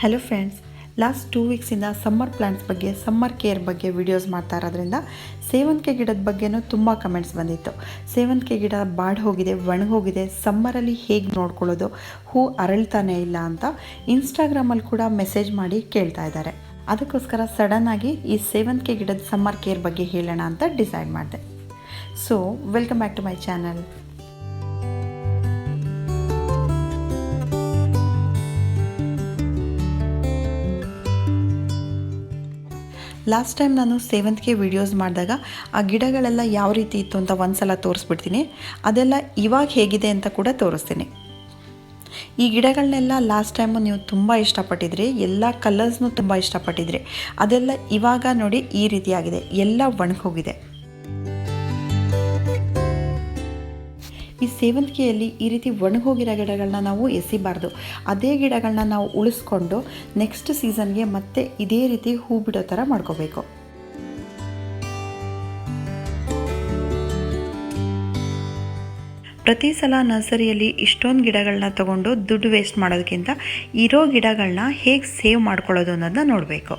Hello friends, last 2 ವೀಕ್ಸಿಂದ summer plants ಬಗ್ಗೆ, summer care ಬಗ್ಗೆ ವಿಡಿಯೋಸ್ ಮಾಡ್ತಾ ಇರೋದ್ರಿಂದ ಸೇವಂತಿಗೆ ಗಿಡದ ಬಗ್ಗೆನೂ ತುಂಬ ಕಮೆಂಟ್ಸ್ ಬಂದಿತ್ತು. ಸೇವಂತಿಗೆ ಗಿಡ ಬಾಡಿ ಹೋಗಿದೆ, ಒಣಗೋಗಿದೆ, ಸಮ್ಮರಲ್ಲಿ ಹೇಗೆ ನೋಡ್ಕೊಳ್ಳೋದು, ಹೂ ಅರಳ್ತಾನೆ ಇಲ್ಲ ಅಂತ ಇನ್ಸ್ಟಾಗ್ರಾಮಲ್ಲಿ ಕೂಡ ಮೆಸೇಜ್ ಮಾಡಿ ಕೇಳ್ತಾ ಇದ್ದಾರೆ. ಅದಕ್ಕೋಸ್ಕರ ಸಡನ್ನಾಗಿ ಈ ಸೇವಂತಿಗೆ ಗಿಡದ ಸಮ್ಮರ್ ಕೇರ್ ಬಗ್ಗೆ ಹೇಳೋಣ ಅಂತ ಡಿಸೈಡ್ ಮಾಡಿದೆ. So welcome back to my channel. Last time ನಾನು ಸೇವಂತಿಗೆ ವಿಡಿಯೋಸ್ ಮಾಡಿದಾಗ ಆ ಗಿಡಗಳೆಲ್ಲ ಯಾವ ರೀತಿ ಇತ್ತು ಅಂತ ಒಂದ್ಸಲ ತೋರಿಸ್ಬಿಡ್ತೀನಿ. ಅದೆಲ್ಲ ಇವಾಗ ಹೇಗಿದೆ ಅಂತ ಕೂಡ ತೋರಿಸ್ತೀನಿ. ಈ ಗಿಡಗಳನ್ನೆಲ್ಲ ಲಾಸ್ಟ್ ಟೈಮು ನೀವು ತುಂಬ ಇಷ್ಟಪಟ್ಟಿದ್ರಿ, ಎಲ್ಲ ಕಲರ್ಸ್ನೂ ತುಂಬ ಇಷ್ಟಪಟ್ಟಿದ್ರಿ. ಅದೆಲ್ಲ ಇವಾಗ ನೋಡಿ ಈ ರೀತಿಯಾಗಿದೆ, ಎಲ್ಲ ಒಣಗೋಗಿದೆ. ಈ ಸೇವಂತಿಗೆಯಲ್ಲಿ ಈ ರೀತಿ ಒಣಗೋಗಿರೋ ಗಿಡಗಳನ್ನ ನಾವು ಎಸಿಬಾರ್ದು. ಅದೇ ಗಿಡಗಳನ್ನ ನಾವು ಉಳಿಸ್ಕೊಂಡು ನೆಕ್ಸ್ಟ್ ಸೀಸನ್ಗೆ ಮತ್ತೆ ಇದೇ ರೀತಿ ಹೂ ಬಿಡೋ ಥರ ಮಾಡ್ಕೋಬೇಕು. ಪ್ರತಿ ಸಲ ನರ್ಸರಿಯಲ್ಲಿ ಇಷ್ಟೊಂದು ಗಿಡಗಳನ್ನ ತಗೊಂಡು ದುಡ್ಡು ವೇಸ್ಟ್ ಮಾಡೋದಕ್ಕಿಂತ ಇರೋ ಗಿಡಗಳನ್ನ ಹೇಗೆ ಸೇವ್ ಮಾಡ್ಕೊಳ್ಳೋದು ಅನ್ನೋದನ್ನ ನೋಡಬೇಕು.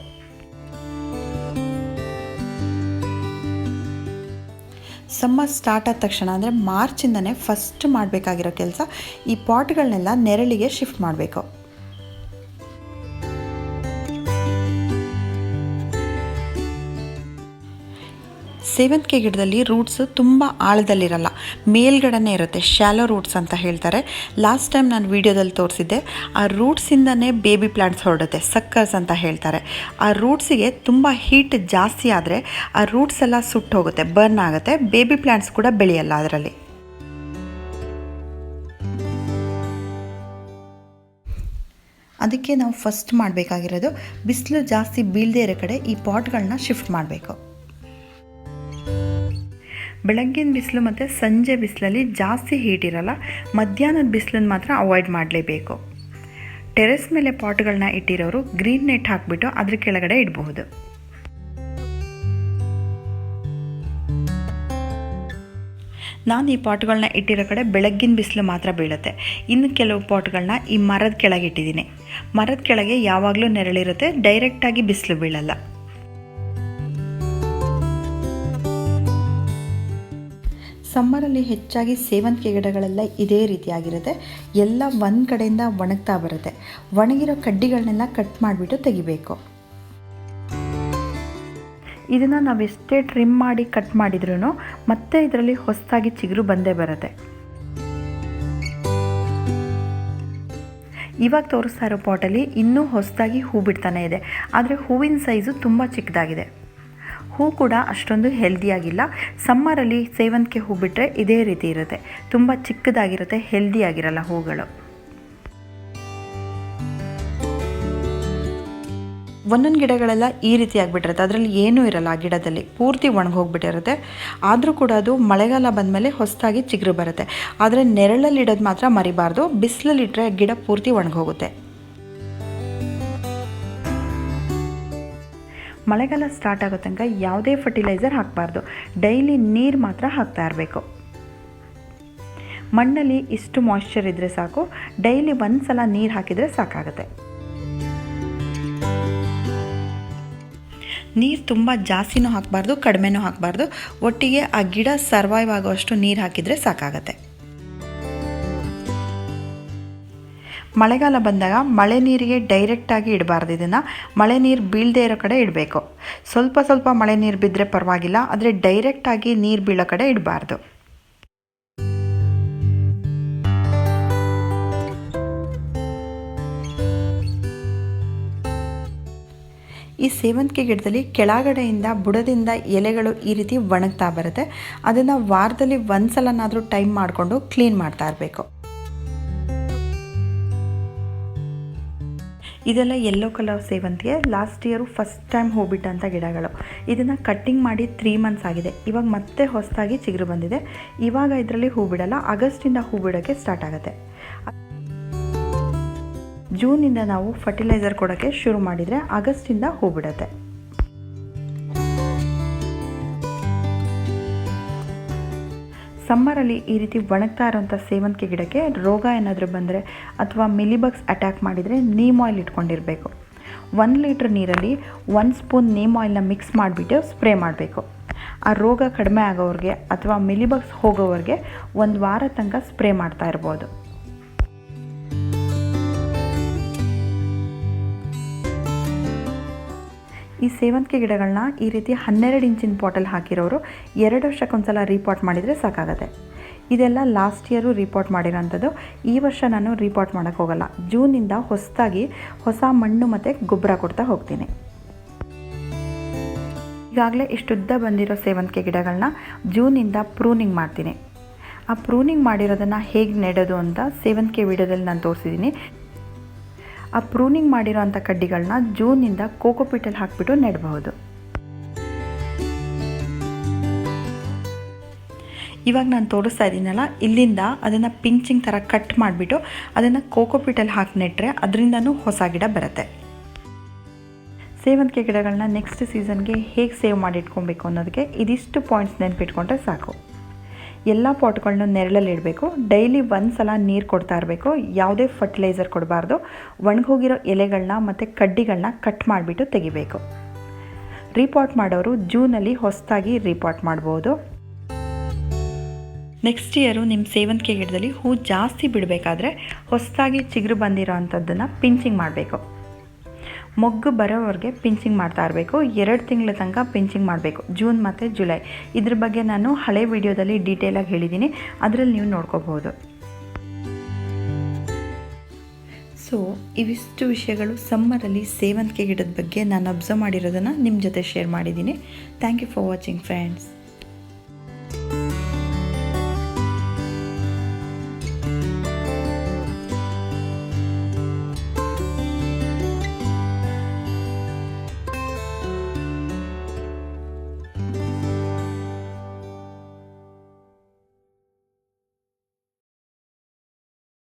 ಸಮ್ಮರ್ ಸ್ಟಾರ್ಟ್ ಆದ ತಕ್ಷಣ ಅಂದರೆ ಮಾರ್ಚಿಂದನೇ ಫಸ್ಟ್ ಮಾಡಬೇಕಾಗಿರೋ ಕೆಲಸ ಈ ಪಾಟ್ಗಳನ್ನೆಲ್ಲ ನೆರಳಿಗೆ ಶಿಫ್ಟ್ ಮಾಡಬೇಕು. ಸೇವಂತಿಗೆ ಗಿಡದಲ್ಲಿ ರೂಟ್ಸು ತುಂಬ ಆಳದಲ್ಲಿರಲ್ಲ, ಮೇಲ್ಗಡೆನೇ ಇರುತ್ತೆ. ಶಾಲೋ ರೂಟ್ಸ್ ಅಂತ ಹೇಳ್ತಾರೆ. ಲಾಸ್ಟ್ ಟೈಮ್ ನಾನು ವಿಡಿಯೋದಲ್ಲಿ ತೋರಿಸಿದ್ದೆ. ಆ ರೂಟ್ಸಿಂದನೇ ಬೇಬಿ ಪ್ಲಾಂಟ್ಸ್ ಹೊರಡುತ್ತೆ, ಸಕ್ಕರ್ಸ್ ಅಂತ ಹೇಳ್ತಾರೆ. ಆ ರೂಟ್ಸಿಗೆ ತುಂಬ ಹೀಟ್ ಜಾಸ್ತಿ ಆದರೆ ಆ ರೂಟ್ಸ್ ಎಲ್ಲ ಸುಟ್ಟು ಹೋಗುತ್ತೆ, ಬರ್ನ್ ಆಗುತ್ತೆ. ಬೇಬಿ ಪ್ಲಾಂಟ್ಸ್ ಕೂಡ ಬೆಳೆಯಲ್ಲ ಅದರಲ್ಲಿ. ಅದಕ್ಕೆ ನಾವು ಫಸ್ಟ್ ಮಾಡಬೇಕಾಗಿರೋದು ಬಿಸಿಲು ಜಾಸ್ತಿ ಬೀಳದೇ ಇರೋ ಕಡೆ ಈ ಪಾಟ್ಗಳನ್ನ ಶಿಫ್ಟ್ ಮಾಡಬೇಕು. ಬೆಳಗ್ಗಿನ ಬಿಸಿಲು ಮತ್ತು ಸಂಜೆ ಬಿಸಿಲಲ್ಲಿ ಜಾಸ್ತಿ ಹೀಟ್ ಇರಲ್ಲ, ಮಧ್ಯಾಹ್ನದ ಬಿಸಿಲನ್ನು ಮಾತ್ರ ಅವಾಯ್ಡ್ ಮಾಡಲೇಬೇಕು. ಟೆರೆಸ್ ಮೇಲೆ ಪಾಟ್ಗಳನ್ನ ಇಟ್ಟಿರೋರು ಗ್ರೀನ್ ನೆಟ್ ಹಾಕಿಬಿಟ್ಟು ಅದ್ರ ಕೆಳಗಡೆ ಇಡಬಹುದು. ನಾನು ಈ ಪಾಟ್ಗಳನ್ನ ಇಟ್ಟಿರೋ ಕಡೆ ಬೆಳಗ್ಗಿನ ಬಿಸಿಲು ಮಾತ್ರ ಬೀಳುತ್ತೆ. ಇನ್ನು ಕೆಲವು ಪಾಟ್ಗಳನ್ನ ಈ ಮರದ ಕೆಳಗೆ ಇಟ್ಟಿದ್ದೀನಿ. ಮರದ ಕೆಳಗೆ ಯಾವಾಗಲೂ ನೆರಳಿರುತ್ತೆ, ಡೈರೆಕ್ಟಾಗಿ ಬಿಸಿಲು ಬೀಳಲ್ಲ. ಸಮ್ಮರಲ್ಲಿ ಹೆಚ್ಚಾಗಿ ಸೇವಂತಿಗೆ ಗಿಡಗಳೆಲ್ಲ ಇದೇ ರೀತಿಯಾಗಿರುತ್ತೆ. ಎಲ್ಲ ಒಂದು ಕಡೆಯಿಂದ ಒಣಗ್ತಾ ಬರುತ್ತೆ. ಒಣಗಿರೋ ಕಡ್ಡಿಗಳನ್ನೆಲ್ಲ ಕಟ್ ಮಾಡಿಬಿಟ್ಟು ತೆಗಿಬೇಕು. ಇದನ್ನು ನಾವೆಷ್ಟೇ ಟ್ರಿಮ್ ಮಾಡಿ ಕಟ್ ಮಾಡಿದ್ರೂ ಮತ್ತೆ ಇದರಲ್ಲಿ ಹೊಸದಾಗಿ ಚಿಗುರು ಬಂದೇ ಬರುತ್ತೆ. ಇವಾಗ ತೋರಿಸ್ತಾ ಇರೋ ಪಾಟಲ್ಲಿ ಇನ್ನೂ ಹೊಸದಾಗಿ ಹೂ ಬಿಡ್ತಾನೆ ಇದೆ, ಆದರೆ ಹೂವಿನ ಸೈಜು ತುಂಬ ಚಿಕ್ಕದಾಗಿದೆ. ಹೂ ಕೂಡ ಅಷ್ಟೊಂದು ಹೆಲ್ದಿಯಾಗಿಲ್ಲ. ಸಮ್ಮರಲ್ಲಿ ಸೇವಂತಿಗೆ ಹೂ ಬಿಟ್ಟರೆ ಇದೇ ರೀತಿ ಇರುತ್ತೆ, ತುಂಬ ಚಿಕ್ಕದಾಗಿರುತ್ತೆ, ಹೆಲ್ದಿಯಾಗಿರಲ್ಲ ಹೂಗಳು. ಒಂದೊಂದು ಗಿಡಗಳೆಲ್ಲ ಈ ರೀತಿ ಆಗಿಬಿಟ್ಟಿರುತ್ತೆ, ಅದರಲ್ಲಿ ಏನೂ ಇರಲ್ಲ. ಆ ಗಿಡದಲ್ಲಿ ಪೂರ್ತಿ ಒಣಗೋಗ್ಬಿಟ್ಟಿರುತ್ತೆ. ಆದರೂ ಕೂಡ ಅದು ಮಳೆಗಾಲ ಬಂದಮೇಲೆ ಹೊಸದಾಗಿ ಚಿಗುರು ಬರುತ್ತೆ. ಆದರೆ ನೆರಳಲ್ಲಿ ಇಡೋದು ಮಾತ್ರ ಮರಿಬಾರ್ದು. ಬಿಸಿಲಲ್ಲಿಟ್ಟರೆ ಗಿಡ ಪೂರ್ತಿ ಒಣಗೋಗುತ್ತೆ. ಮಳೆಗಾಲ ಸ್ಟಾರ್ಟ್ ಆಗೋ ತನಕ ಯಾವುದೇ ಫರ್ಟಿಲೈಸರ್ ಹಾಕಬಾರ್ದು. ಡೈಲಿ ನೀರು ಮಾತ್ರ ಹಾಕ್ತಾ ಇರಬೇಕು. ಮಣ್ಣಲ್ಲಿ ಇಷ್ಟು ಮಾಯ್ಶ್ಚರ್ ಇದ್ದರೆ ಸಾಕು, ಡೈಲಿ ಒಂದು ಸಲ ನೀರು ಹಾಕಿದರೆ ಸಾಕಾಗುತ್ತೆ. ನೀರು ತುಂಬ ಜಾಸ್ತಿನೂ ಹಾಕಬಾರ್ದು, ಕಡಿಮೆನೂ ಹಾಕಬಾರ್ದು. ಒಟ್ಟಿಗೆ ಆ ಗಿಡ ಸರ್ವೈವ್ ಆಗೋಷ್ಟು ನೀರು ಹಾಕಿದರೆ ಸಾಕಾಗತ್ತೆ. ಮಳೆಗಾಲ ಬಂದಾಗ ಮಳೆ ನೀರಿಗೆ ಡೈರೆಕ್ಟಾಗಿ ಇಡಬಾರ್ದು. ಇದನ್ನು ಮಳೆ ನೀರು ಬೀಳದೇ ಇರೋ ಕಡೆ ಇಡಬೇಕು. ಸ್ವಲ್ಪ ಸ್ವಲ್ಪ ಮಳೆ ನೀರು ಬಿದ್ದರೆ ಪರವಾಗಿಲ್ಲ, ಆದರೆ ಡೈರೆಕ್ಟಾಗಿ ನೀರು ಬೀಳೋ ಕಡೆ ಇಡಬಾರ್ದು. ಈ ಸೇವಂತಿಗೆ ಗಿಡದಲ್ಲಿ ಕೆಳಗಡೆಯಿಂದ ಬುಡದಿಂದ ಎಲೆಗಳು ಈ ರೀತಿ ಒಣಗ್ತಾ ಬರುತ್ತೆ. ಅದನ್ನು ವಾರದಲ್ಲಿ ಒಂದು ಸಲನಾದರೂ ಟೈಮ್ ಮಾಡಿಕೊಂಡು ಕ್ಲೀನ್ ಮಾಡ್ತಾ ಇರಬೇಕು. ಇದೆಲ್ಲ ಯೆಲ್ಲೋ ಕಲರ್ ಸೇವಂತಿಗೆ. ಲಾಸ್ಟ್ ಇಯರು ಫಸ್ಟ್ ಟೈಮ್ ಹೂ ಬಿಟ್ಟಂಥ ಗಿಡಗಳು. ಇದನ್ನು ಕಟ್ಟಿಂಗ್ ಮಾಡಿ 3 ಮಂತ್ಸ್ ಆಗಿದೆ. ಇವಾಗ ಮತ್ತೆ ಹೊಸದಾಗಿ ಚಿಗುರು ಬಂದಿದೆ. ಇವಾಗ ಇದರಲ್ಲಿ ಹೂ ಬಿಡಲ್ಲ, ಆಗಸ್ಟಿಂದ ಹೂ ಬಿಡೋಕ್ಕೆ ಸ್ಟಾರ್ಟ್ ಆಗುತ್ತೆ. ಜೂನಿಂದ ನಾವು ಫರ್ಟಿಲೈಸರ್ ಕೊಡೋಕ್ಕೆ ಶುರು ಮಾಡಿದರೆ ಆಗಸ್ಟಿಂದ ಹೂ ಬಿಡುತ್ತೆ. ಸಮ್ಮರಲ್ಲಿ ಈ ರೀತಿ ಒಣಗ್ತಾ ಇರೋಂಥ ಸೇವಂತಿಗೆ ಗಿಡಕ್ಕೆ ರೋಗ ಏನಾದರೂ ಬಂದರೆ ಅಥವಾ ಮಿಲಿಬಗ್ಸ್ ಅಟ್ಯಾಕ್ ಮಾಡಿದರೆ ನೀಮ್ ಆಯಿಲ್ ಇಟ್ಕೊಂಡಿರಬೇಕು. 1 ಲೀಟ್ರ್ ನೀರಲ್ಲಿ 1 ಸ್ಪೂನ್ ನೀಮ್ ಆಯಿಲ್ನ ಮಿಕ್ಸ್ ಮಾಡಿಬಿಟ್ಟು ಸ್ಪ್ರೇ ಮಾಡಬೇಕು. ಆ ರೋಗ ಕಡಿಮೆ ಆಗೋವ್ರಿಗೆ ಅಥವಾ ಮಿಲಿಬಗ್ಸ್ ಹೋಗೋವ್ರಿಗೆ 1 ವಾರ ತನಕ ಸ್ಪ್ರೇ ಮಾಡ್ತಾ ಇರ್ಬೋದು. ಈ ಸೇವಂತಿಗೆ ಗಿಡಗಳನ್ನ ಈ ರೀತಿ 12 ಇಂಚಿನ ಪಾಟಲ್ಲಿ ಹಾಕಿರೋರು 2 ವರ್ಷಕ್ಕೊಂದ್ಸಲ ರೀಪಾಟ್ ಮಾಡಿದರೆ ಸಾಕಾಗತ್ತೆ. ಇದೆಲ್ಲ ಲಾಸ್ಟ್ ಇಯರು ರೀಪಾಟ್ ಮಾಡಿರೋಂಥದ್ದು. ಈ ವರ್ಷ ನಾನು ರೀಪಾಟ್ ಮಾಡೋಕ್ಕೆ ಹೋಗಲ್ಲ. ಜೂನಿಂದ ಹೊಸದಾಗಿ ಹೊಸ ಮಣ್ಣು ಮತ್ತು ಗೊಬ್ಬರ ಕೊಡ್ತಾ ಹೋಗ್ತೀನಿ. ಈಗಾಗಲೇ ಇಷ್ಟುದ್ದ ಬಂದಿರೋ ಸೇವಂತಿಗೆ ಗಿಡಗಳನ್ನ ಜೂನಿಂದ ಪ್ರೂನಿಂಗ್ ಮಾಡ್ತೀನಿ. ಆ ಪ್ರೂನಿಂಗ್ ಮಾಡಿರೋದನ್ನು ಹೇಗೆ ನೆಡೋದು ಅಂತ ಸೇವಂತಿಗೆ ವಿಡಿಯೋದಲ್ಲಿ ನಾನು ತೋರಿಸಿದ್ದೀನಿ. ಆ ಪ್ರೂನಿಂಗ್ ಮಾಡಿರೋ ಅಂಥ ಕಡ್ಡಿಗಳನ್ನ ಜೂನಿಂದ ಕೋಕೋಪೀಟಲ್ಲಿ ಹಾಕಿಬಿಟ್ಟು ನೆಡಬಹುದು. ಇವಾಗ ನಾನು ತೋರಿಸ್ತಾ ಇದ್ದೀನಲ್ಲ, ಇಲ್ಲಿಂದ ಅದನ್ನು ಪಿಂಚಿಂಗ್ ಥರ ಕಟ್ ಮಾಡಿಬಿಟ್ಟು ಅದನ್ನು ಕೋಕೋಪೀಟಲ್ಲಿ ಹಾಕಿ ನೆಟ್ಟರೆ ಅದರಿಂದನೂ ಹೊಸ ಗಿಡ ಬರುತ್ತೆ. ಸೇವಂತಿಗೆ ಗಿಡಗಳನ್ನ ನೆಕ್ಸ್ಟ್ ಸೀಸನ್ಗೆ ಹೇಗೆ ಸೇವ್ ಮಾಡಿಟ್ಕೊಬೇಕು ಅನ್ನೋದಕ್ಕೆ ಇದಿಷ್ಟು ಪಾಯಿಂಟ್ಸ್ ನೆನಪಿಟ್ಕೊಂಡ್ರೆ ಸಾಕು. ಎಲ್ಲ ಪಾಟ್ಗಳನ್ನೂ ನೆರಳಲ್ಲಿ ಇಡಬೇಕು. ಡೈಲಿ 1 ಸಲ ನೀರು ಕೊಡ್ತಾ ಇರಬೇಕು. ಯಾವುದೇ ಫರ್ಟಿಲೈಸರ್ ಕೊಡಬಾರ್ದು. ಒಣಗೋಗಿರೋ ಎಲೆಗಳನ್ನ ಮತ್ತು ಕಡ್ಡಿಗಳನ್ನ ಕಟ್ ಮಾಡಿಬಿಟ್ಟು ತೆಗಿಬೇಕು. ರೀಪಾಟ್ ಮಾಡೋರು ಜೂನಲ್ಲಿ ಹೊಸದಾಗಿ ರೀಪಾಟ್ ಮಾಡ್ಬೋದು. ನೆಕ್ಸ್ಟ್ ಇಯರು ನಿಮ್ಮ ಸೇವಂತಿಗೆ ಗಿಡದಲ್ಲಿ ಹೂ ಜಾಸ್ತಿ ಬಿಡಬೇಕಾದ್ರೆ ಹೊಸದಾಗಿ ಚಿಗುರು ಬಂದಿರೋ ಅಂಥದ್ದನ್ನು ಪಿಂಚಿಂಗ್ ಮಾಡಬೇಕು. ಮೊಗ್ಗು ಬರೋವರೆಗೆ ಪಿಂಚಿಂಗ್ ಮಾಡ್ತಾ ಇರಬೇಕು. 2 ತಿಂಗಳ ತನಕ ಪಿಂಚಿಂಗ್ ಮಾಡಬೇಕು, ಜೂನ್ ಮತ್ತು ಜುಲೈ. ಇದ್ರ ಬಗ್ಗೆ ನಾನು ಹಳೆ ವಿಡಿಯೋದಲ್ಲಿ ಡೀಟೇಲಾಗಿ ಹೇಳಿದ್ದೀನಿ, ಅದರಲ್ಲಿ ನೀವು ನೋಡ್ಕೋಬಹುದು. ಸೊ ಇವಿಷ್ಟು ವಿಷಯಗಳು ಸಮ್ಮರಲ್ಲಿ ಸೇವಂತಿಗೆ ಗಿಡದ ಬಗ್ಗೆ ನಾನು ಅಬ್ಸರ್ವ್ ಮಾಡಿರೋದನ್ನು ನಿಮ್ಮ ಜೊತೆ ಶೇರ್ ಮಾಡಿದ್ದೀನಿ. Thank you for watching friends.